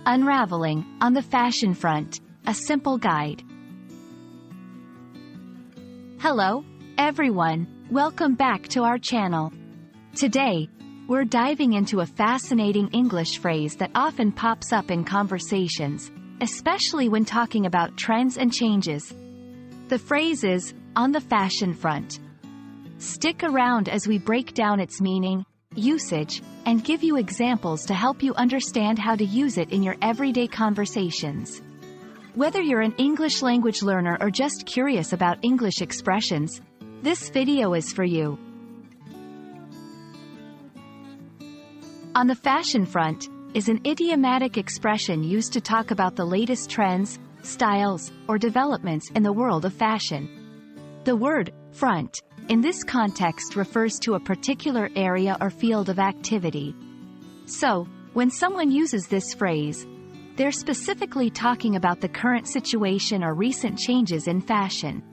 Unraveling, on the fashion front, a simple guide. Hello, everyone, welcome back to our channel. Today, we're diving into a fascinating English phrase that often pops up in conversations, especially when talking about trends and changes. The phrase is, on the fashion front. Stick around as we break down its meaning, usage, and give you examples to help you understand how to use it in your everyday conversations. Whether you're an English language learner or just curious about English expressions, this video is for you. On the fashion front is an idiomatic expression used to talk about the latest trends, styles, or developments in the world of fashion. The word front in this context refers to a particular area or field of activity. So, when someone uses this phrase, they're specifically talking about the current situation or recent changes in fashion.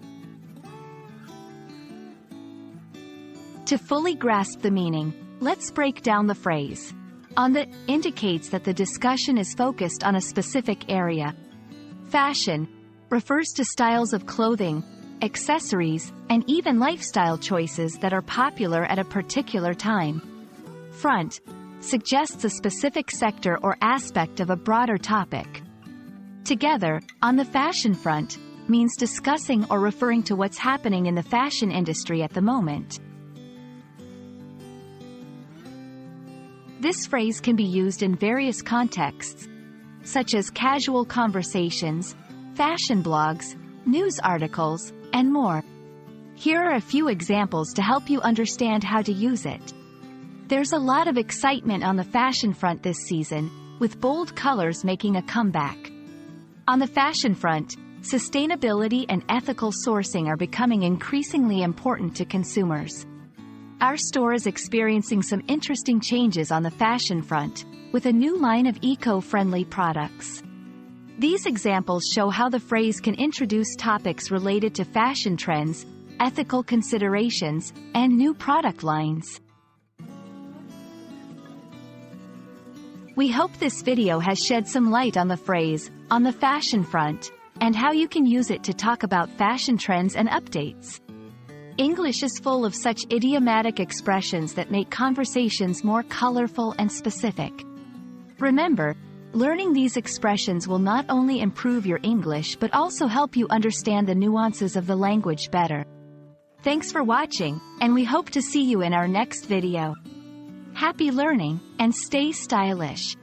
To fully grasp the meaning, let's break down the phrase. On the indicates that the discussion is focused on a specific area. Fashion refers to styles of clothing, accessories, and even lifestyle choices that are popular at a particular time. Front suggests a specific sector or aspect of a broader topic. Together, on the fashion front, means discussing or referring to what's happening in the fashion industry at the moment. This phrase can be used in various contexts, such as casual conversations, fashion blogs, news articles, and more. Here are a few examples to help you understand how to use it. There's a lot of excitement on the fashion front this season, with bold colors making a comeback. On the fashion front, sustainability and ethical sourcing are becoming increasingly important to consumers. Our store is experiencing some interesting changes on the fashion front, with a new line of eco-friendly products. These examples show how the phrase can introduce topics related to fashion trends, ethical considerations, and new product lines. We hope this video has shed some light on the phrase, on the fashion front, and how you can use it to talk about fashion trends and updates. English is full of such idiomatic expressions that make conversations more colorful and specific. Remember, learning these expressions will not only improve your English but also help you understand the nuances of the language better. Thanks for watching, and we hope to see you in our next video. Happy learning, and stay stylish!